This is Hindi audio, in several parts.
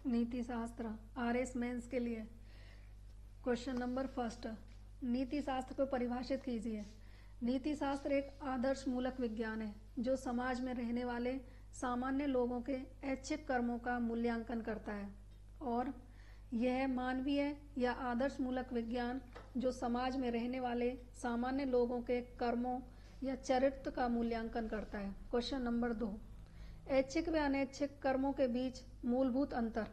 नीति शास्त्र RS मेंस के लिए। क्वेश्चन नंबर फर्स्ट, नीति शास्त्र को परिभाषित कीजिए। नीति शास्त्र एक आदर्श मूलक विज्ञान है जो समाज में रहने वाले सामान्य लोगों के ऐच्छिक कर्मों का मूल्यांकन करता है, और यह मानवीय या आदर्श मूलक विज्ञान जो समाज में रहने वाले सामान्य लोगों के कर्मों या चरित्र का मूल्यांकन करता है। क्वेश्चन नंबर 2, ऐच्छिक व अनैच्छिक कर्मों के बीच मूलभूत अंतर।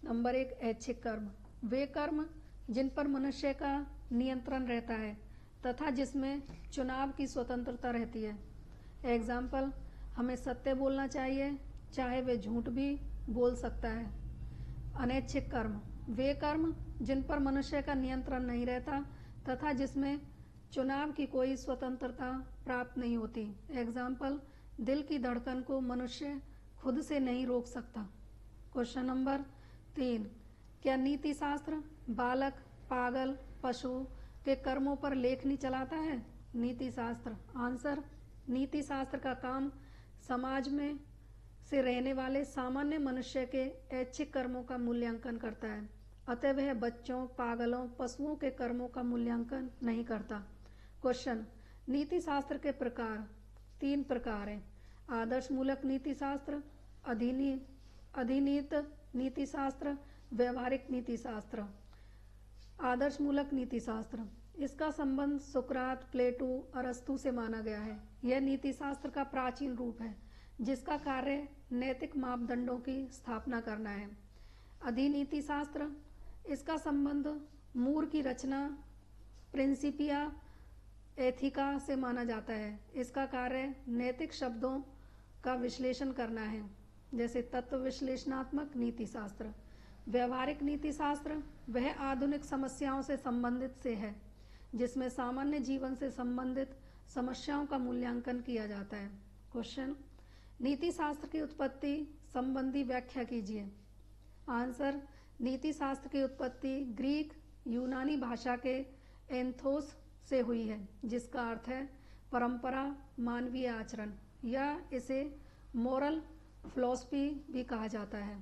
नंबर 1, ऐच्छिक कर्म वे कर्म जिन पर मनुष्य का नियंत्रण रहता है तथा जिसमें चुनाव की स्वतंत्रता रहती है। एग्जाम्पल, हमें सत्य बोलना चाहिए, चाहे वे झूठ भी बोल सकता है। अनैच्छिक कर्म वे कर्म जिन पर मनुष्य का नियंत्रण नहीं रहता तथा जिसमें चुनाव की कोई स्वतंत्रता प्राप्त नहीं होती। एग्जाम्पल, दिल की धड़कन को मनुष्य खुद से नहीं रोक सकता। क्वेश्चन नंबर 3, क्या नीति शास्त्र बालक, पागल, पशु के कर्मों पर लेखनी चलाता है? नीति शास्त्र आंसर, नीति शास्त्र का काम समाज में से रहने वाले सामान्य मनुष्य के ऐच्छिक कर्मों का मूल्यांकन करता है, अतः वह बच्चों, पागलों, पशुओं के कर्मों का मूल्यांकन नहीं करता। क्वेश्चन, नीति शास्त्र के प्रकार 3 प्रकार हैं। आदर्श मूलक नीति शास्त्र, अधिनीत नीति शास्त्र, व्यवहारिक नीति शास्त्र। आदर्श मूलक नीति शास्त्र, इसका संबंध सुकरात, प्लेटो, अरस्तु से माना गया है। यह नीति शास्त्र का प्राचीन रूप है जिसका कार्य नैतिक मापदंडों की स्थापना करना है। अधिनीति शास्त्र, इसका संबंध मूर की रचना प्रिंसिपिया एथिका से माना जाता है। इसका कार्य नैतिक शब्दों का विश्लेषण करना है, जैसे तत्व विश्लेषणात्मक नीति शास्त्र। व्यवहारिक नीति शास्त्र वह आधुनिक समस्याओं से संबंधित से है जिसमें सामान्य जीवन से संबंधित समस्याओं का मूल्यांकन किया जाता है। क्वेश्चन, नीति शास्त्र की उत्पत्ति संबंधी व्याख्या कीजिए। आंसर, नीति शास्त्र की उत्पत्ति ग्रीक यूनानी भाषा के एंथोस से हुई है जिसका अर्थ है परंपरा, मानवीय आचरण, या इसे मोरल फिलॉसफी भी कहा जाता है।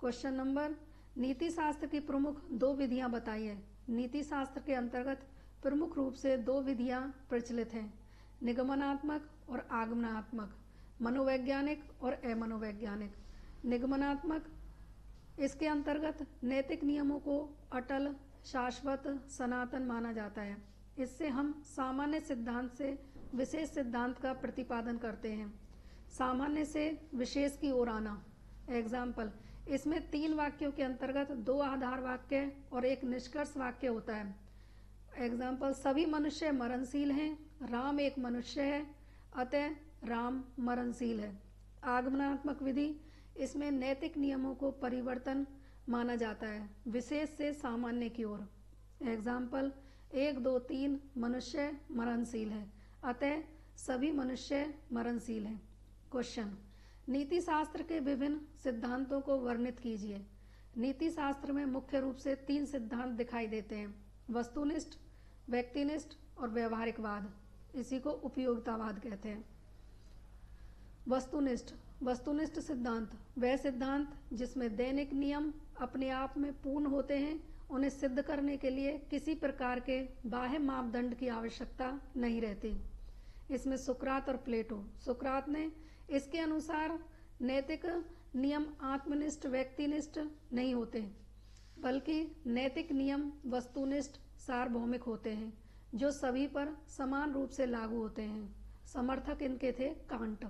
क्वेश्चन नंबर, नीति शास्त्र की प्रमुख 2 विधियां बताइए। नीति शास्त्र के अंतर्गत प्रमुख रूप से 2 विधियां प्रचलित हैं, निगमनात्मक और आगमनात्मक, मनोवैज्ञानिक और अमनोवैज्ञानिक। निगमनात्मक, इसके अंतर्गत नैतिक नियमों को अटल, शाश्वत, सनातन माना जाता है। इससे हम सामान्य सिद्धांत से विशेष सिद्धांत का प्रतिपादन करते हैं, सामान्य से विशेष की ओर आना। एग्जाम्पल, इसमें 3 वाक्यों के अंतर्गत 2 आधार वाक्य और 1 निष्कर्ष वाक्य होता है। एग्जाम्पल, सभी मनुष्य मरणशील हैं, राम एक मनुष्य है, अतः राम मरणशील है। आगमनात्मक विधि, इसमें नैतिक नियमों को परिवर्तन माना जाता है, विशेष से सामान्य की ओर। एग्जाम्पल, 1, 2, 3 मनुष्य मरणशील है, अतः सभी मनुष्य मरणशील हैं। क्वेश्चन, नीति शास्त्र के विभिन्न सिद्धांतों को वर्णित कीजिए। नीति शास्त्र में मुख्य रूप से 3 सिद्धांत दिखाई देते हैं, वस्तुनिष्ठ, व्यक्तिनिष्ठ और व्यवहारिकवाद। इसी को उपयोगितावाद कहते हैं। वस्तुनिष्ठ सिद्धांत वह सिद्धांत जिसमें दैनिक नियम अपने आप में पूर्ण होते हैं, उन्हें सिद्ध करने के लिए किसी प्रकार के बाह्य मापदंड की आवश्यकता नहीं रहती। इसमें सुकरात और प्लेटो। सुकरात ने इसके अनुसार नैतिक नियम आत्मनिष्ठ, व्यक्तिनिष्ठ नहीं होते, बल्कि नैतिक नियम वस्तुनिष्ठ, सार्वभौमिक होते हैं जो सभी पर समान रूप से लागू होते हैं। समर्थक इनके थे कांट।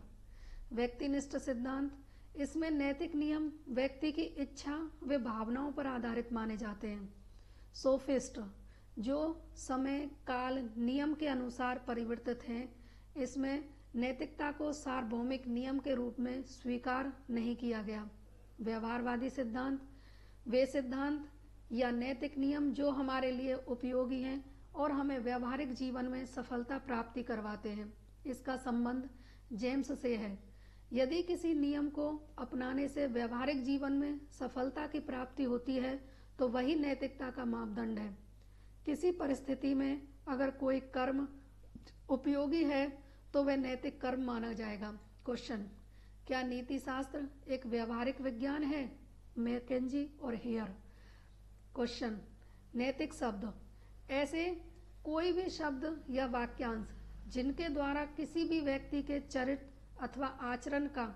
व्यक्तिनिष्ठ सिद्धांत, इसमें नैतिक नियम व्यक्ति की इच्छा व भावनाओं पर आधारित माने जाते हैं। सोफिस्ट, जो समय, काल, नियम के अनुसार परिवर्तित हैं, इसमें नैतिकता को सार्वभौमिक नियम के रूप में स्वीकार नहीं किया गया। व्यवहारवादी सिद्धांत, वे सिद्धांत या नैतिक नियम जो हमारे लिए उपयोगी हैं और हमें व्यवहारिक जीवन में सफलता प्राप्ति करवाते हैं। इसका संबंध जेम्स से है। यदि किसी नियम को अपनाने से व्यवहारिक जीवन में सफलता की प्राप्ति होती है तो वही नैतिकता का मापदंड है। किसी परिस्थिति में अगर कोई कर्म उपयोगी है तो वह नैतिक कर्म माना जाएगा। क्वेश्चन, क्या नीति शास्त्र एक व्यवहारिक विज्ञान है? मैकेंजी और हेयर। क्वेश्चन, नैतिक शब्द, ऐसे कोई भी शब्द या वाक्यांश जिनके द्वारा किसी भी व्यक्ति के चरित्र अथवा आचरण का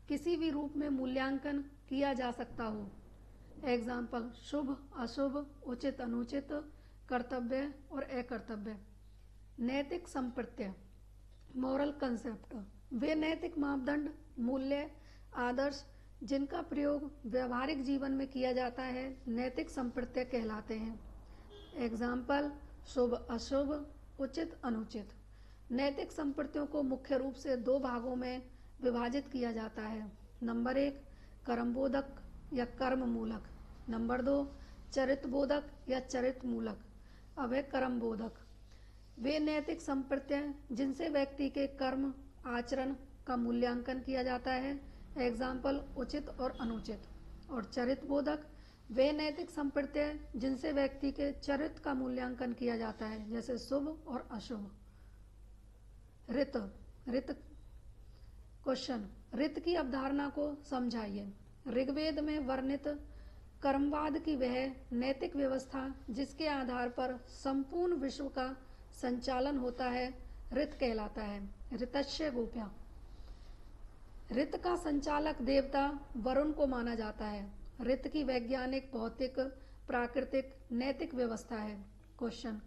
किसी भी रूप में मूल्यांकन किया जा सकता हो। एग्जाम्पल, शुभ अशुभ, उचित अनुचित, कर्तव्य और अकर्तव्य। नैतिक संप्रत्यय, मॉरल कंसेप्ट, वे नैतिक मापदंड, मूल्य, आदर्श जिनका प्रयोग व्यवहारिक जीवन में किया जाता है नैतिक संप्रत्यय कहलाते हैं। एग्जाम्पल, शुभ अशुभ, उचित अनुचित। नैतिक संप्रत्ययों को मुख्य रूप से दो भागों में विभाजित किया जाता है। नंबर 1, कर्मबोधक या कर्म मूलक। नंबर 2, चरित्रबोधक या चरित्र मूलक। अब है कर्मबोधक, वे नैतिक संप्रत्यय जिनसे व्यक्ति के कर्म आचरण का मूल्यांकन किया जाता है। एग्जाम्पल, उचित और अनुचित। और चरित्रबोधक, वे नैतिक संप्रत्यय जिनसे व्यक्ति के चरित्र का मूल्यांकन किया जाता है, जैसे शुभ और अशुभ। ऋत, क्वेश्चन, ऋत की अवधारणा को समझाइए। ऋग्वेद में वर्णित कर्मवाद की वह नैतिक व्यवस्था जिसके आधार पर संपूर्ण विश्व का संचालन होता है ऋत कहलाता है। ऋतस्य गोप्या, ऋत का संचालक देवता वरुण को माना जाता है। ऋत की वैज्ञानिक, भौतिक, प्राकृतिक, नैतिक व्यवस्था है। क्वेश्चन,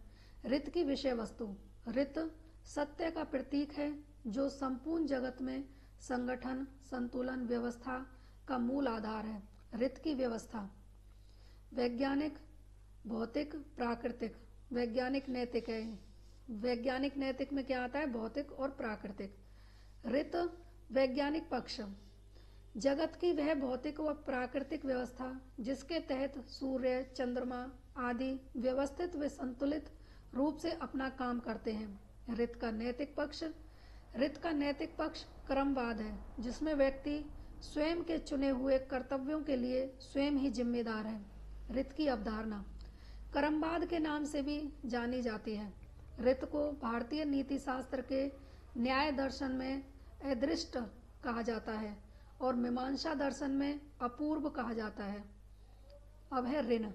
ऋत की विषय वस्तु, ऋत सत्य का प्रतीक है जो संपूर्ण जगत में संगठन, संतुलन, व्यवस्था का मूल आधार है। ऋत की व्यवस्था वैज्ञानिक, भौतिक, प्राकृतिक। वैज्ञानिक नैतिक है। वैज्ञानिक नैतिक में क्या आता है? भौतिक और प्राकृतिक। ऋत वैज्ञानिक पक्ष, जगत की वह भौतिक व प्राकृतिक व्यवस्था जिसके तहत सूर्य, चंद्रमा आदि व्यवस्थित व संतुलित रूप से अपना काम करते हैं। ऋत का नैतिक पक्ष, ऋत का नैतिक पक्ष क्रमवाद है जिसमें व्यक्ति स्वयं के चुने हुए कर्तव्यों के लिए स्वयं ही जिम्मेदार है। ऋत की अवधारणा क्रमवाद के नाम से भी जानी जाती है। ऋत को भारतीय नीति शास्त्र के न्याय दर्शन में अदृष्ट कहा जाता है और मीमांसा दर्शन में अपूर्व कहा जाता है। अब है ऋण।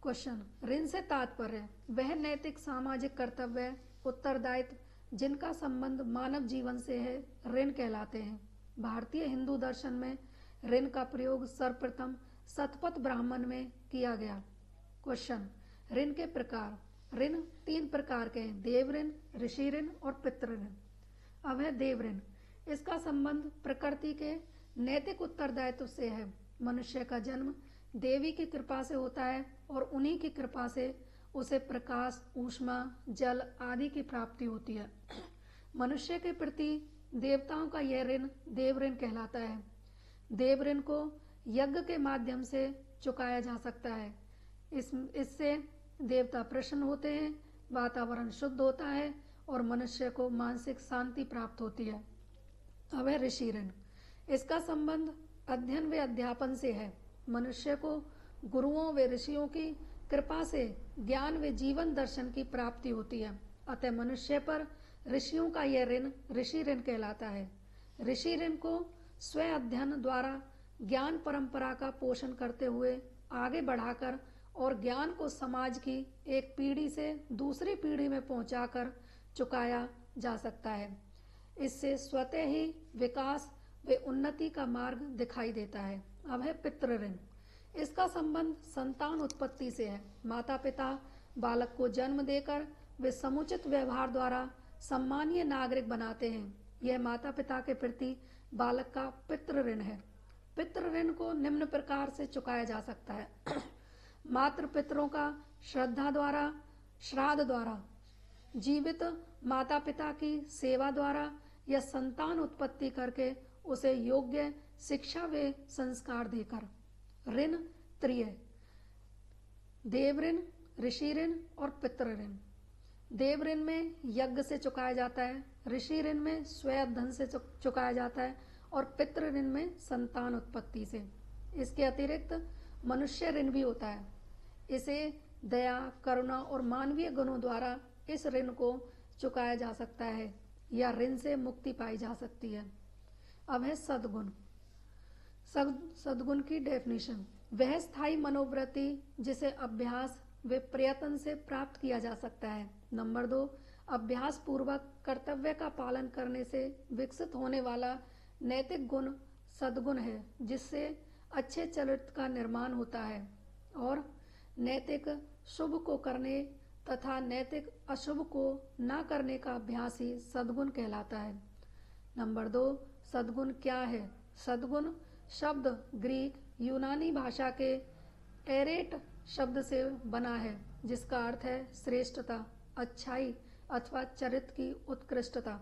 क्वेश्चन, ऋण से तात्पर्य वह नैतिक सामाजिक कर्तव्य, उत्तरदायित्व जिनका संबंध मानव जीवन से है ऋण कहलाते हैं। भारतीय हिंदू दर्शन में ऋण का प्रयोग सर्वप्रथम शतपथ ब्राह्मण में किया गया। क्वेश्चन, ऋण के प्रकार। ऋण 3 प्रकार के हैं, देव ऋण, ऋषि ऋण और पितृ ऋण। अब है देव ऋण। इसका संबंध प्रकृति के नैतिक उत्तरदायित्व से है। मनुष्य का जन्म देवी की कृपा से होता है और उन्हीं की कृपा से उसे प्रकाश, ऊष्मा, जल आदि की प्राप्ति होती है। मनुष्य के प्रति देवताओं का यह ऋण देव ऋण कहलाता है। देव ऋण को यज्ञ के माध्यम से चुकाया जा सकता है। इससे देवता प्रसन्न होते हैं, वातावरण शुद्ध होता है और मनुष्य को मानसिक शांति प्राप्त होती है। अब है ऋषि ऋण। इसका संबंध अध्ययन व अध्यापन से है। मनुष्य को गुरुओं व ऋषियों की कृपा से ज्ञान व जीवन दर्शन की प्राप्ति होती है। अतः मनुष्य पर ऋषियों का यह ऋण ऋषि ऋण कहलाता है। ऋषि ऋण को स्व अध्ययन द्वारा ज्ञान परंपरा का पोषण करते हुए आगे बढ़ाकर और ज्ञान को समाज की एक पीढ़ी से दूसरी पीढ़ी में पहुंचाकर चुकाया जा सकता है। इससे स्वतः ही विकास व उन्नति का मार्ग दिखाई देता है। अब है पितृ ऋण। इसका संबंध संतान उत्पत्ति से है। माता पिता बालक को जन्म देकर वे समुचित व्यवहार द्वारा सम्मानीय नागरिक बनाते हैं। यह माता पिता के प्रति बालक का पितृ ऋण है। पितृ ऋण को निम्न प्रकार से चुकाया जा सकता है। मातृ पितरों का श्रद्धा द्वारा, श्राद्ध द्वारा, जीवित माता पिता की सेवा द्वारा या संतान उत्पत्ति करके उसे योग्य शिक्षा व संस्कार देकर। ऋण त्रिय, देव ऋण, ऋषि ऋण और पितृ ऋण। देव ऋण में यज्ञ से चुकाया जाता है, ऋषि ऋण में स्वयं धन से चुकाया जाता है और पितृ ऋण में संतान उत्पत्ति से। इसके अतिरिक्त मनुष्य ऋण भी होता है। इसे दया, करुणा और मानवीय गुणों द्वारा इस ऋण को चुकाया जा सकता है या ऋण से मुक्ति पाई जा सकती है। अब है सद्गुण। सद्गुण की डेफिनेशन, वह स्थायी मनोवृत्ति जिसे अभ्यास व प्रयत्न से प्राप्त किया जा सकता है। नंबर 2, अभ्यास पूर्वक कर्तव्य का पालन करने से विकसित होने वाला नैतिक गुण सद्गुण है, जिससे अच्छे चरित्र का निर्माण होता है और नैतिक शुभ को करने तथा नैतिक अशुभ को न करने का अभ्यास ही सद्गुण कहलाता है। नंबर 2, सद्गुण क्या है? सद्गुण शब्द ग्रीक यूनानी भाषा के एरेट शब्द से बना है, जिसका अर्थ है श्रेष्ठता, अच्छाई अथवा चरित्र की उत्कृष्टता।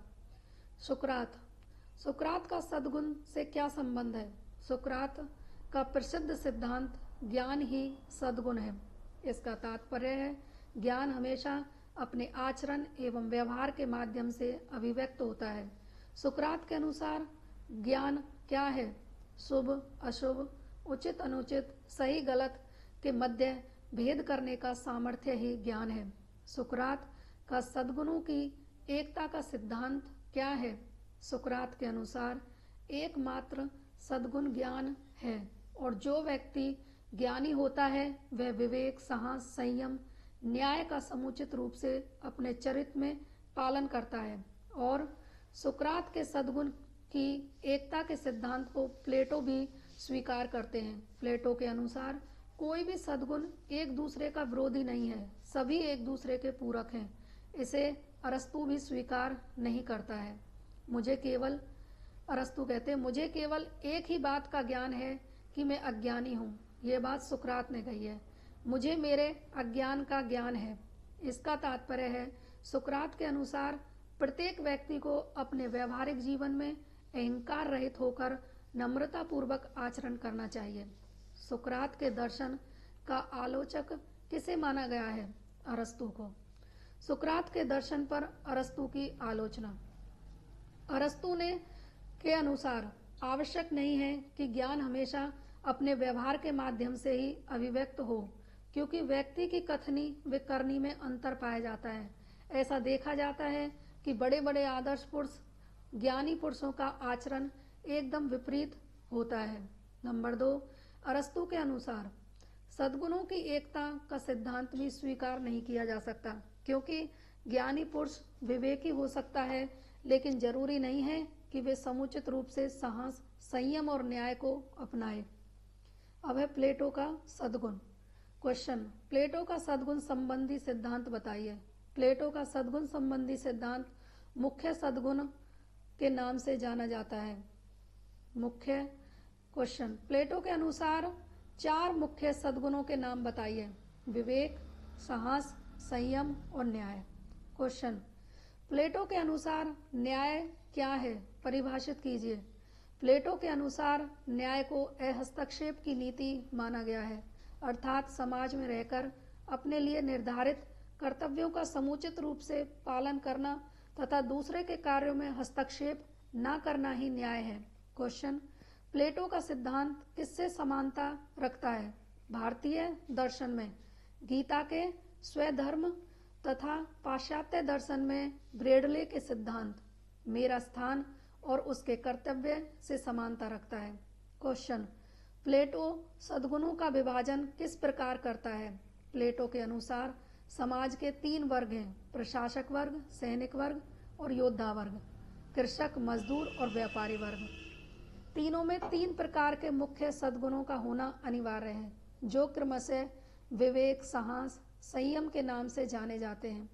सुकरात का सद्गुण से क्या संबंध है? सुकरात का प्रसिद्ध सिद्धांत ज्ञान ही सद्गुण है। इसका तात्पर्य है ज्ञान हमेशा अपने आचरण एवं व्यवहार के माध्यम से अभिव्यक्त होता है। सुकरात के अनुसार ज्ञान क्या है? शुभ अशुभ, उचित अनुचित, सही गलत के मध्य भेद करने का सामर्थ्य ही ज्ञान है। सुकरात का सद्गुणों की एकता का सिद्धांत क्या है? सुकरात के अनुसार एकमात्र सद्गुण ज्ञान है और जो व्यक्ति ज्ञानी होता है वह विवेक, साहस, संयम, न्याय का समुचित रूप से अपने चरित्र में पालन करता है। और सुकरात के सद्गुण की एकता के सिद्धांत को प्लेटो भी स्वीकार करते हैं। प्लेटो के अनुसार कोई भी सद्गुण एक दूसरे का विरोधी नहीं है, सभी एक दूसरे के पूरक हैं। इसे अरस्तु भी स्वीकार नहीं करता है। अरस्तु कहते हैं, मुझे केवल एक ही बात का ज्ञान है कि मैं अज्ञानी हूँ। यह बात सुकरात ने कही है। मुझे मेरे अज्ञान का ज्ञान है। इसका तात्पर्य है सुकरात के अनुसार प्रत्येक व्यक्ति को अपने व्यवहारिक जीवन में अहंकार रहित होकर नम्रता पूर्वक आचरण करना चाहिए। सुकरात के दर्शन का आलोचक किसे माना गया है? अरस्तु को। सुकरात के दर्शन पर अरस्तु की आलोचना। अरस्तु ने के अनुसार आवश्यक नहीं है कि ज्ञान हमेशा अपने व्यवहार के माध्यम से ही अभिव्यक्त हो, क्योंकि व्यक्ति की कथनी व करनी में अंतर पाया जाता है। ऐसा देखा जाता है कि बड़े बड़े आदर्श पुरुष, ज्ञानी पुरुषों का आचरण एकदम विपरीत होता है। नंबर 2, अरस्तु के अनुसार सद्गुणों की एकता का सिद्धांत भी स्वीकार नहीं किया जा सकता, क्योंकि ज्ञानी पुरुष विवेकी हो सकता है, लेकिन जरूरी नहीं है कि वे समुचित रूप से साहस, संयम और न्याय को अपनाए। अब है प्लेटो का सद्गुण। क्वेश्चन, प्लेटो का सद्गुण संबंधी सिद्धांत बताइए। प्लेटो का सद्गुण संबंधी सिद्धांत मुख्य सद्गुण के नाम से जाना जाता है। क्वेश्चन, प्लेटो के अनुसार 4 मुख्य सद्गुणों के नाम बताइए। विवेक, साहस, संयम और न्याय। क्वेश्चन, प्लेटो के अनुसार न्याय क्या है? परिभाषित कीजिए। प्लेटो के अनुसार न्याय को अहस्तक्षेप की नीति माना गया है, अर्थात समाज में रहकर अपने लिए निर्धारित कर्तव्यों का समुचित रूप से पालन करना तथा दूसरे के कार्यों में हस्तक्षेप न करना ही न्याय है। क्वेश्चन, प्लेटो का सिद्धांत किससे समानता रखता है? भारतीय दर्शन में गीता के स्वधर्म तथा पाश्चात्य दर्शन में ब्रेडले के सिद्धांत मेरा स्थान और उसके कर्तव्य से समानता रखता है। क्वेश्चन, प्लेटो सद्गुणों का विभाजन किस प्रकार करता है? प्लेटो के अनुसार समाज के 3 वर्ग हैं, प्रशासक वर्ग, सैनिक वर्ग और योद्धा वर्ग, कृषक, मजदूर और व्यापारी वर्ग। तीनों में 3 प्रकार के मुख्य सद्गुणों का होना अनिवार्य है, जो क्रमशः विवेक, साहस, संयम के नाम से जाने जाते हैं।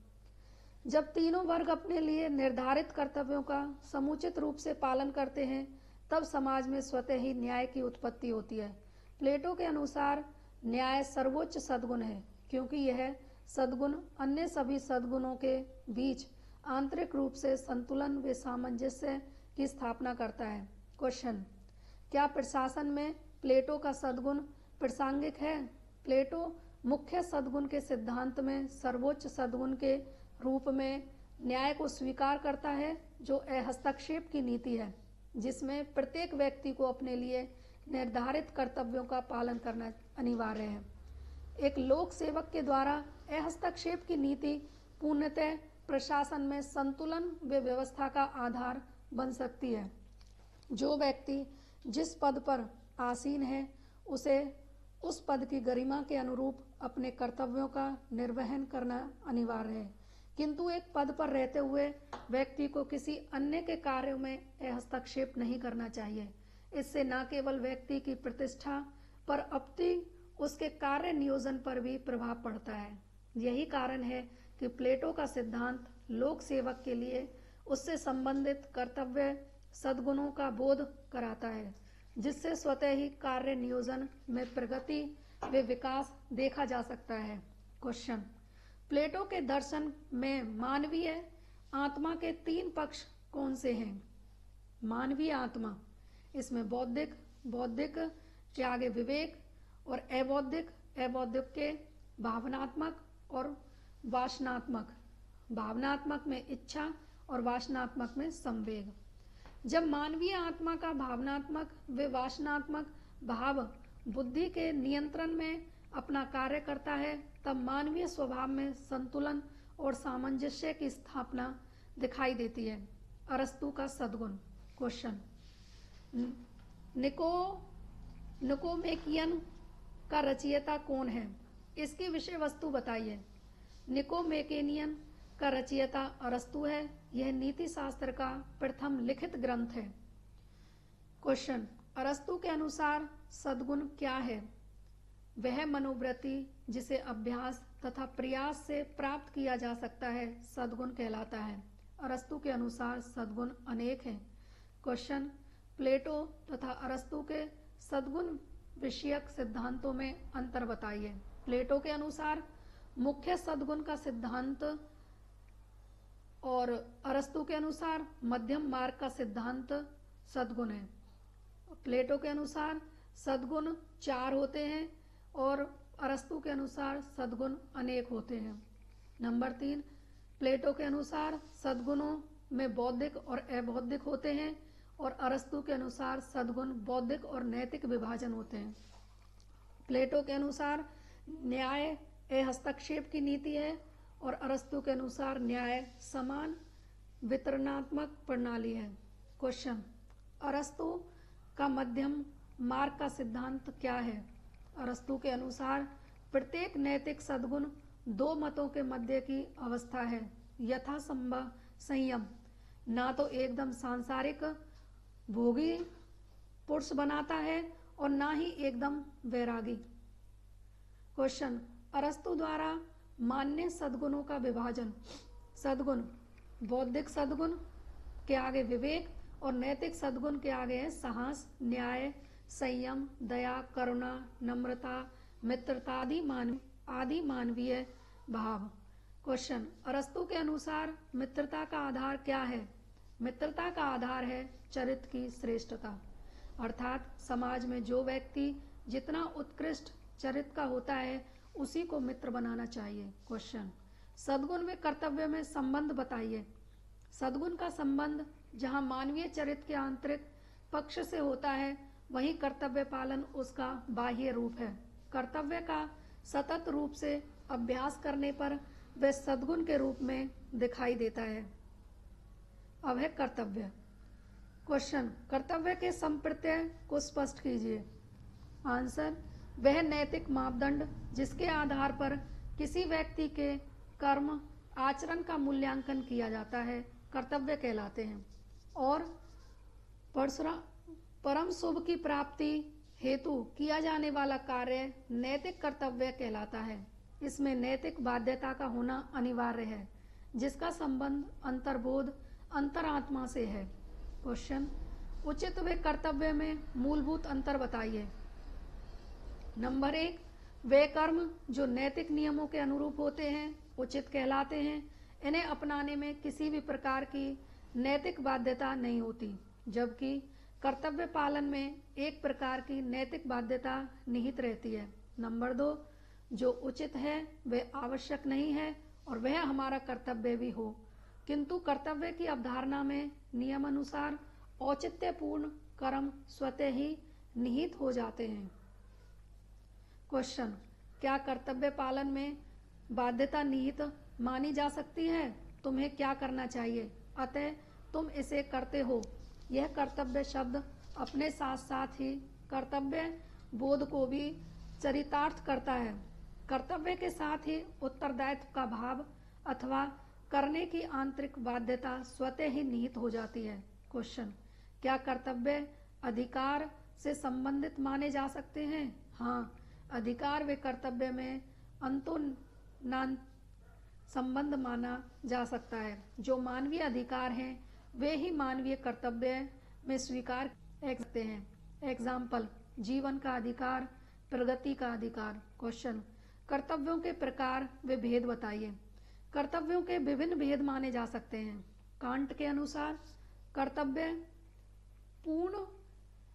जब तीनों वर्ग अपने लिए निर्धारित कर्तव्यों का समुचित रूप से पालन करते हैं, तब समाज में स्वतः ही न्याय की उत्पत्ति होती है। प्लेटो के अनुसार न्याय सर्वोच्च सद्गुण है, क्योंकि यह सद्गुण अन्य सभी सद्गुणों के बीच आंतरिक रूप से संतुलन व सामंजस्य की स्थापना करता है। क्वेश्चन, क्या प्रशासन में प्लेटो का सद्गुण प्रासंगिक है? प्लेटो मुख्य सद्गुण के सिद्धांत में सर्वोच्च सद्गुण के रूप में न्याय को स्वीकार करता है, जो अहस्तक्षेप की नीति है, जिसमें प्रत्येक व्यक्ति को अपने लिए निर्धारित कर्तव्यों का पालन करना अनिवार्य है। एक लोक सेवक के द्वारा अहस्तक्षेप की नीति पूर्णतः प्रशासन में संतुलन व व्यवस्था का आधार बन सकती है। जो व्यक्ति जिस पद पर आसीन है उसे उस पद की गरिमा के अनुरूप अपने कर्तव्यों का निर्वहन करना अनिवार्य है, किंतु एक पद पर रहते हुए व्यक्ति को किसी अन्य के कार्यों में हस्तक्षेप नहीं करना चाहिए। इससे न केवल व्यक्ति की प्रतिष्ठा पर अपितु उसके कार्य नियोजन पर भी प्रभाव पड़ता है। यही कारण है कि प्लेटो का सिद्धांत लोक सेवक के लिए उससे संबंधित कर्तव्य सद्गुणों का बोध कराता है, जिससे स्वतः ही कार्य नियोजन में प्रगति व विकास देखा जा सकता है। क्वेश्चन, प्लेटो के दर्शन में मानवीय आत्मा के 3 पक्ष कौन से हैं? मानवीय आत्मा, इसमें बौद्धिक के आगे विवेक, और अबौद्धिक के भावनात्मक और वासनात्मक। भावनात्मक में इच्छा और वासनात्मक में संवेग। जब मानवीय आत्मा का भावनात्मक व वासनात्मक भाव बुद्धि के नियंत्रण में अपना कार्य करता है, तब मानवीय स्वभाव में संतुलन और सामंजस्य की स्थापना दिखाई देती है। अरस्तु का सद्गुण। क्वेश्चन, निकोमेकियन का रचयिता कौन है? इसकी विषय वस्तु बताइए। निकोमेकेनियन का रचयिता अरस्तु है। यह नीति शास्त्र का प्रथम लिखित ग्रंथ है। क्वेश्चन, अरस्तु के अनुसार सद्गुण क्या है? वह मनोवृत्ति जिसे अभ्यास तथा प्रयास से प्राप्त किया जा सकता है सद्गुण कहलाता है। अरस्तु के अनुसार सद्गुण अनेक हैं। क्वेश्चन, प्लेटो तथा अरस्तु के सद्गुण विषयक सिद्धांतों में अंतर बताइए। प्लेटो के अनुसार मुख्य सद्गुण का सिद्धांत और अरस्तु के अनुसार मध्यम मार्ग का सिद्धांत सद्गुण है। प्लेटो के अनुसार सद्गुण 4 होते हैं और अरस्तु के अनुसार सद्गुण अनेक होते हैं। नंबर 3, प्लेटो के अनुसार सद्गुणों में बौद्धिक और अबौद्धिक होते हैं और अरस्तु के अनुसार सद्गुण बौद्धिक और नैतिक विभाजन होते हैं। प्लेटो के अनुसार न्याय हस्तक्षेप की नीति है और अरस्तु के अनुसार न्याय समान वितरणात्मक प्रणाली है। क्वेश्चन, अरस्तु का मध्यम मार्ग का सिद्धांत क्या है? अरस्तु के अनुसार प्रत्येक नैतिक सद्गुण 2 मतों के मध्य की अवस्था है। यथासंभव संयम, ना तो एकदम सांसारिक भोगी पुरुष बनाता है और ना ही एकदम वैरागी। क्वेश्चन, अरस्तु द्वारा मान्य सद्गुणों का विभाजन। सद्गुण, बौद्धिक सद्गुण के आगे विवेक और नैतिक सद्गुण के आगे है साहस, न्याय, संयम, दया, करुणा, नम्रता, मित्रता आदि मानवीय भाव। क्वेश्चन, अरस्तु के अनुसार मित्रता का आधार क्या है? मित्रता का आधार है चरित्र की श्रेष्ठता, अर्थात समाज में जो व्यक्ति जितना उत्कृष्ट चरित्र का होता है उसी को मित्र बनाना चाहिए। क्वेश्चन, सद्गुण व कर्तव्य में संबंध बताइए। सद्गुण का संबंध जहाँ मानवीय चरित्र के आंतरिक पक्ष से होता है, वहीं कर्तव्य पालन उसका बाह्य रूप है। कर्तव्य का सतत रूप से अभ्यास करने पर वह सद्गुण के रूप में दिखाई देता है। अब है कर्तव्य। क्वेश्चन, कर्तव्य के संप्रत्यय को स्पष्ट कीजिए। आंसर, वह नैतिक मापदंड जिसके आधार पर किसी व्यक्ति के कर्म आचरण का मूल्यांकन किया जाता है कर्तव्य कहलाते हैं, और परम शुभ की प्राप्ति हेतु किया जाने वाला कार्य नैतिक कर्तव्य कहलाता है। इसमें नैतिक बाध्यता का होना अनिवार्य है, जिसका संबंध अंतर्बोध अंतरात्मा से है। क्वेश्चन, उचित व कर्तव्य में मूलभूत अंतर बताइए। नंबर 1, वे कर्म जो नैतिक नियमों के अनुरूप होते हैं उचित कहलाते हैं। इन्हें अपनाने में किसी भी प्रकार की नैतिक बाध्यता नहीं होती, जबकि कर्तव्य पालन में एक प्रकार की नैतिक बाध्यता निहित रहती है। नंबर 2, जो उचित है वह आवश्यक नहीं है और वह हमारा कर्तव्य भी हो, किंतु कर्तव्य की अवधारणा में नियमानुसार औचित्यपूर्ण कर्म स्वतः ही निहित हो जाते हैं। क्वेश्चन, क्या कर्तव्य पालन में बाध्यता निहित मानी जा सकती है? तुम्हें क्या करना चाहिए, अतः तुम इसे करते हो, यह कर्तव्य शब्द अपने साथ साथ ही कर्तव्य बोध को भी चरितार्थ करता है। कर्तव्य के साथ ही उत्तरदायित्व का भाव अथवा करने की आंतरिक बाध्यता स्वतः ही निहित हो जाती है। क्वेश्चन, क्या कर्तव्य अधिकार से संबंधित माने जा सकते हैं? हाँ, अधिकार व कर्तव्य में अंतोन्नान संबंध माना जा सकता है। जो मानवीय अधिकार हैं वे ही मानवीय कर्तव्य में स्वीकार सकते हैं। एग्जाम्पल, जीवन का अधिकार, प्रगति का अधिकार। क्वेश्चन, कर्तव्यों के प्रकार व भेद बताइए। कर्तव्यों के विभिन्न भेद माने जा सकते हैं। कांट के अनुसार कर्तव्य पूर्ण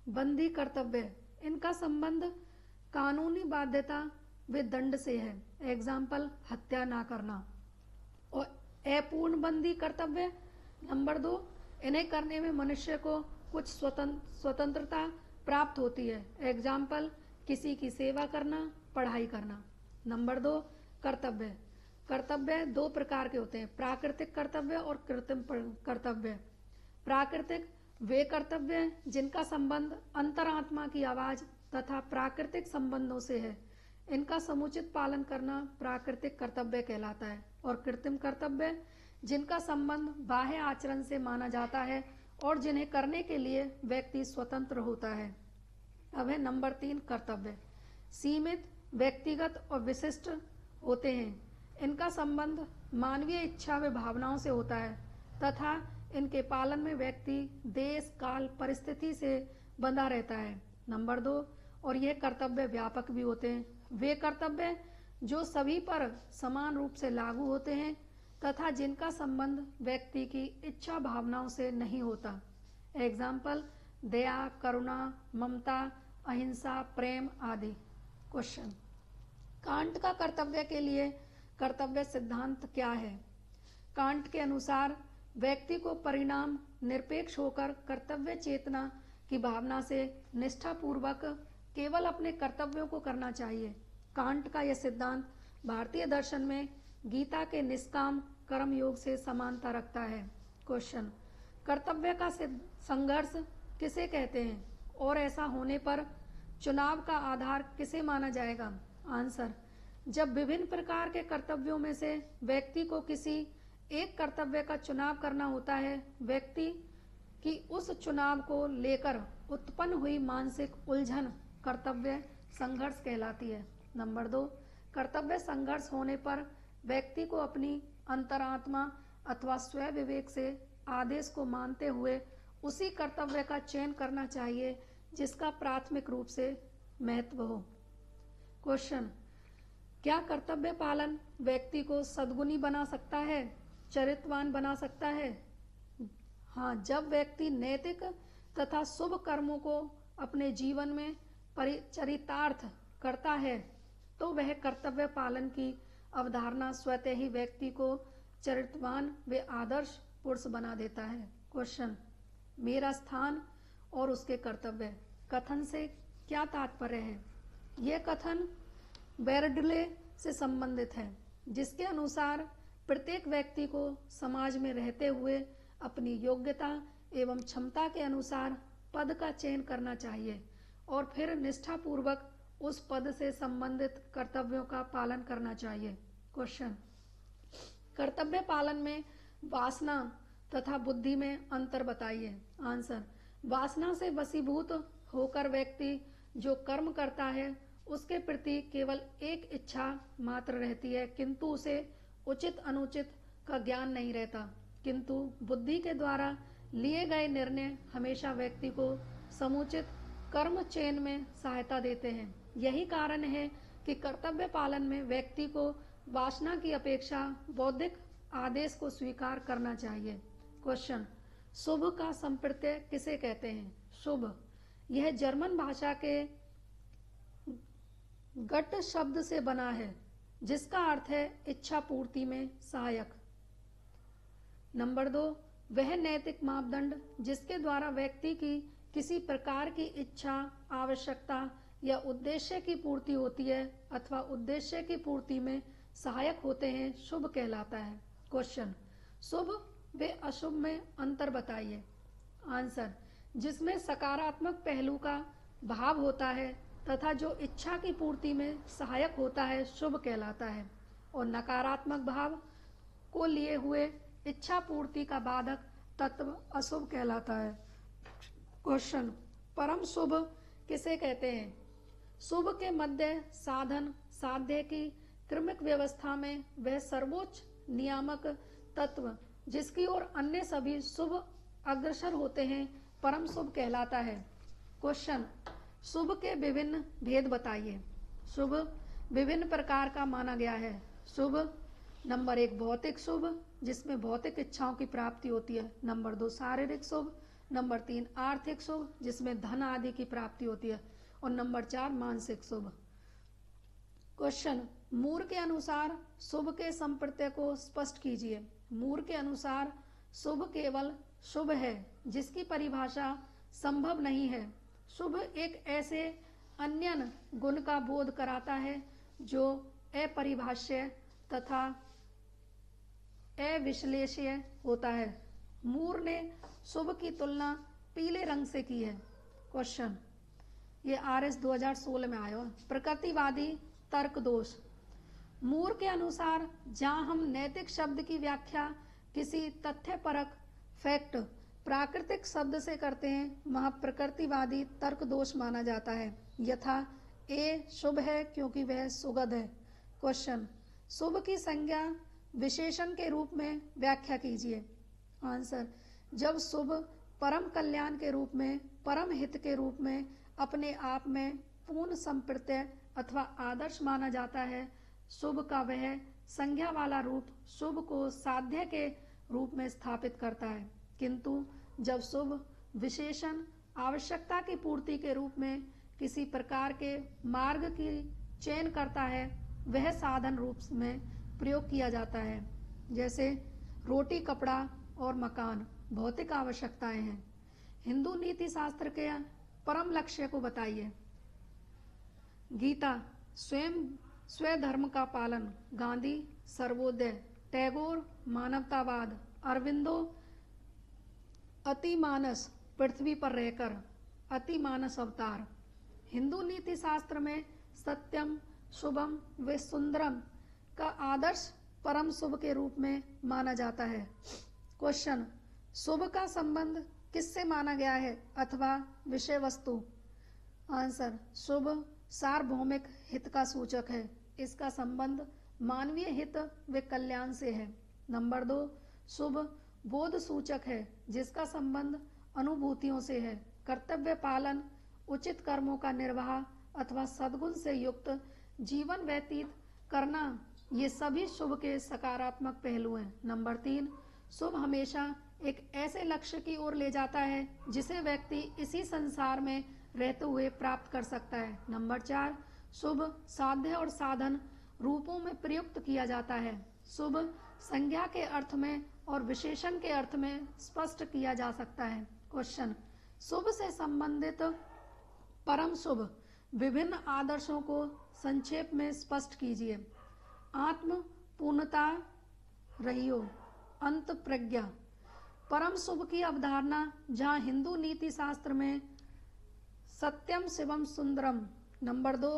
बंदी कर्तव्य, इनका संबंध कानूनी बाध्यता व दंड से है। एग्जाम्पल, हत्या ना करना। और अपूर्ण बंदी कर्तव्य नंबर 2, इन्हें करने में मनुष्य को कुछ स्वतंत्रता प्राप्त होती है। एग्जाम्पल, किसी की सेवा करना, पढ़ाई करना। नंबर 2, कर्तव्य। कर्तव्य दो प्रकार के होते हैं, प्राकृतिक कर्तव्य और कृत्रिम कर्तव्य। प्राकृतिक वे कर्तव्य जिनका संबंध अंतरात्मा की आवाज तथा प्राकृतिक संबंधों से है, इनका समुचित पालन करना प्राकृतिक कर्तव्य कहलाता है। और कृत्रिम कर्तव्य जिनका संबंध बाह्य आचरण से माना जाता है और जिन्हें करने के लिए व्यक्ति स्वतंत्र होता है। अब है नंबर 3, कर्तव्य। सीमित, व्यक्तिगत और विशिष्ट होते हैं। इनका संबंध मानवीय इच्छा व भावनाओं से होता है तथा इनके पालन में व्यक्ति देश, काल, परिस्थिति से बंधा रहता है। नंबर 2, और यह कर्तव्य व्यापक भी होते हैं। वे कर्तव्य जो सभी पर समान रूप से लागू होते हैं तथा जिनका संबंध व्यक्ति की इच्छा भावनाओं से नहीं होता। एग्जाम्पल, दया, करुणा, ममता, अहिंसा, प्रेम आदि। क्वेश्चन, कांट का कर्तव्य के लिए कर्तव्य सिद्धांत क्या है? कांट के अनुसार व्यक्ति को परिणाम निरपेक्ष होकर कर्तव्य चेतना की भावना से निष्ठापूर्वक केवल अपने कर्तव्यों को करना चाहिए। कांट का यह सिद्धांत भारतीय दर्शन में गीता के निष्काम कर्म योग से समानता रखता है। क्वेश्चन, कर्तव्य का संघर्ष किसे कहते हैं और ऐसा होने पर चुनाव का आधार किसे माना जाएगा? आंसर, जब विभिन्न प्रकार के कर्तव्यों में से व्यक्ति को किसी एक कर्तव्य का चुनाव करना होता है, व्यक्ति की उस चुनाव को लेकर उत्पन्न हुई मानसिक उलझन कर्तव्य संघर्ष कहलाती है। नंबर 2, कर्तव्य संघर्ष होने पर व्यक्ति को अपनी अंतरात्मा अथवा स्व विवेक से आदेश को मानते हुए उसी कर्तव्य का चयन करना चाहिए जिसका प्राथमिक रूप से महत्व हो। क्वेश्चन, क्या कर्तव्य पालन व्यक्ति को सद्गुणी बना सकता है, चरित्रवान बना सकता है? हाँ, जब व्यक्ति नैतिक तथा शुभ कर्मों को अपने जीवन में चरितार्थ करता है तो वह कर्तव्य पालन की अवधारणा स्वतः ही व्यक्ति को चरित्रवान व आदर्श पुरुष बना देता है। क्वेश्चन, मेरा स्थान और उसके कर्तव्य कथन से क्या तात्पर्य है? यह कथन बेरडले से संबंधित है, जिसके अनुसार प्रत्येक व्यक्ति को समाज में रहते हुए अपनी योग्यता एवं क्षमता के अनुसार पद का चयन करना चाहिए और फिर निष्ठापूर्वक उस पद से संबंधित कर्तव्यों का पालन करना चाहिए। क्वेश्चन, कर्तव्य पालन में वासना तथा बुद्धि में अंतर बताइए। आंसर, वासना से वशीभूत होकर व्यक्ति जो कर्म करता है उसके प्रति केवल एक इच्छा मात्र रहती है, किंतु उसे उचित अनुचित का ज्ञान नहीं रहता। किंतु बुद्धि के द्वारा लिए गए निर्णय हमेशा व्यक्ति को समुचित कर्म चयन में सहायता देते हैं। यही कारण है कि कर्तव्य पालन में व्यक्ति को वासना की अपेक्षा बौद्धिक आदेश को स्वीकार करना चाहिए। क्वेश्चन, शुभ का संप्रत्यय किसे कहते हैं? शुभ, यह जर्मन भाषा के गट शब्द से बना है जिसका अर्थ है इच्छा पूर्ति में सहायक। नंबर 2, वह नैतिक मापदंड जिसके द्वारा व्यक्ति की किसी प्रकार की इच्छा, आवश्यकता या उद्देश्य की पूर्ति होती है अथवा उद्देश्य की पूर्ति में सहायक होते हैं, शुभ कहलाता है। क्वेश्चन, शुभ व अशुभ में अंतर बताइए। आंसर, जिसमें सकारात्मक पहलू का भाव होता है तथा जो इच्छा की पूर्ति में सहायक होता है शुभ कहलाता है, और नकारात्मक भाव को लिए हुए इच्छा पूर्ति का बाधक तत्व अशुभ कहलाता है। क्वेश्चन, परम शुभ किसे कहते हैं? शुभ के मध्य साधन साध्य की क्रमिक व्यवस्था में वह सर्वोच्च नियामक तत्व जिसकी ओर अन्य सभी शुभ अग्रसर होते हैं परम शुभ कहलाता है। क्वेश्चन, शुभ के विभिन्न भेद बताइए। शुभ विभिन्न प्रकार का माना गया है। शुभ नंबर 1 भौतिक शुभ, जिसमें भौतिक इच्छाओं की प्राप्ति होती है। नंबर 2 शारीरिक शुभ। नंबर 3 आर्थिक शुभ, जिसमें धन आदि की प्राप्ति होती है। और नंबर 4 मानसिक शुभ। क्वेश्चन, मूर के अनुसार शुभ के संप्रत्यय को स्पष्ट कीजिए। मूर के अनुसार शुभ केवल शुभ है जिसकी परिभाषा संभव नहीं है। शुभ एक ऐसे अन्य गुण का बोध कराता है जो अपरिभाष्य तथा अविश्लेष्य होता है। मूर ने शुभ की तुलना पीले रंग से की है। क्वेश्चन, ये RS 2016 में आया। प्रकृतिवादी तर्क दोष। मूर के अनुसार जहां हम नैतिक शब्द की व्याख्या किसी तथ्यपरक फैक्ट प्राकृतिक शब्द से करते हैं, वहां प्रकृतिवादी तर्क दोष माना जाता है। यथा ए शुभ है क्योंकि वह सुगंध है। क्वेश्चन, शुभ की संज्ञा विशेषण के रूप में व्याख्या कीजिए। आंसर, जब शुभ परम कल्याण के रूप में, परम हित के रूप में अपने आप में पूर्ण संप्रत्यय अथवा आदर्श माना जाता है, शुभ का वह संज्ञा वाला रूप शुभ को साध्य के रूप में स्थापित करता है। किंतु जब शुभ विशेषण आवश्यकता की पूर्ति के रूप में किसी प्रकार के मार्ग की चयन करता है, वह साधन रूप में प्रयोग किया जाता है। जैसे रोटी, कपड़ा और मकान भौतिक आवश्यकताएं हैं। हिंदू नीति शास्त्र के परम लक्ष्य को बताइए। गीता स्वधर्म का पालन, गांधी सर्वोदय, टैगोर मानवतावाद, अरविंदो अतिमानस पृथ्वी पर रहकर, अतिमानस अवतार। हिंदू नीति शास्त्र में सत्यम शुभम व सुंदरम का आदर्श परम शुभ के रूप में माना जाता है। क्वेश्चन, शुभ का संबंध किससे माना गया है अथवा विषय वस्तु? आंसर, शुभ सार्वभौमिक हित का सूचक है। इसका संबंध मानवीय हित व कल्याण से है। नंबर 2, शुभ बोध सूचक है जिसका संबंध अनुभूतियों से है। कर्तव्य पालन, उचित कर्मों का निर्वाह अथवा सद्गुण से युक्त जीवन व्यतीत करना, ये सभी शुभ के सकारात्मक पहलू हैं। नंबर 3, शुभ हमेशा एक ऐसे लक्ष्य की ओर ले जाता है जिसे व्यक्ति इसी संसार में रहते हुए प्राप्त कर सकता है। नंबर 4, शुभ साध्य और साधन रूपों में प्रयुक्त किया जाता है। शुभ संज्ञा के अर्थ में और विशेषण के अर्थ में स्पष्ट किया जा सकता है। क्वेश्चन, शुभ से संबंधित परम शुभ विभिन्न आदर्शों को संक्षेप में स्पष्ट कीजिए। आत्म पूर्णता रहियो, अंत प्रज्ञा। परम शुभ की अवधारणा जहाँ हिंदू नीति शास्त्र में सत्यम शिवम सुंदरम नंबर 2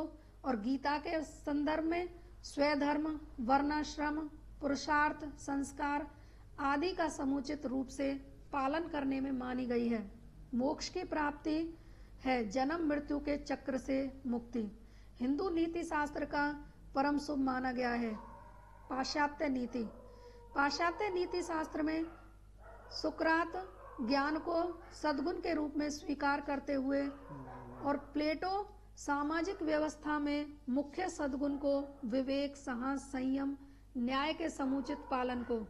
और गीता के संदर्भ में स्वधर्म, वर्णाश्रम, पुरुषार्थ, संस्कार आदि का समुचित रूप से पालन करने में मानी गई है। मोक्ष की प्राप्ति है जन्म मृत्यु के चक्र से मुक्ति। हिंदू नीति शास्त्र का परम शुभ माना गया है। पाश्चात्य नीति। पाश्चात्य नीति शास्त्र में सुकरात ज्ञान को सद्गुण के रूप में स्वीकार करते हुए और प्लेटो सामाजिक व्यवस्था में मुख्य सद्गुण को विवेक, साहस, संयम, न्याय के समुचित पालन को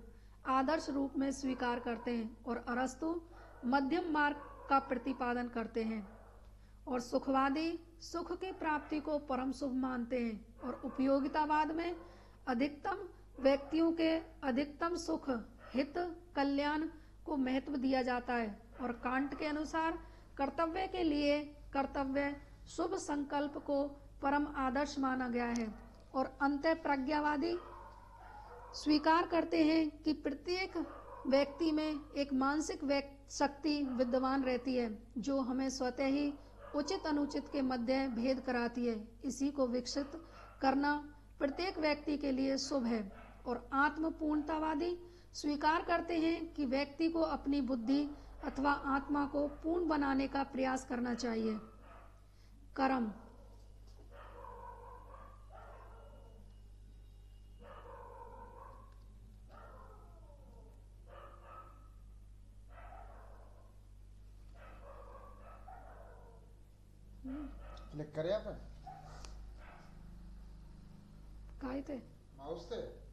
आदर्श रूप में स्वीकार करते हैं और अरस्तु मध्यम मार्ग का प्रतिपादन करते हैं। और सुखवादी सुख की प्राप्ति को परम शुभ मानते हैं और उपयोगितावाद में अधिकतम व्यक्तियों के अधिकतम सुख, हित, कल्याण को महत्व दिया जाता है। और कांट के अनुसार कर्तव्य के लिए कर्तव्य शुभ संकल्प को परम आदर्श माना गया है। और अंतः प्रज्ञावादी स्वीकार करते हैं कि प्रत्येक व्यक्ति में एक मानसिक शक्ति विद्यमान रहती है जो हमें स्वतः ही उचित अनुचित के मध्य भेद कराती है। इसी को विकसित करना प्रत्येक व्यक्ति के लिए शुभ है। और आत्मपूर्णतावादी स्वीकार करते हैं कि व्यक्ति को अपनी बुद्धि अथवा आत्मा को पूर्ण बनाने का प्रयास करना चाहिए। कर्म। क्लिक करे आप काय थे माउस से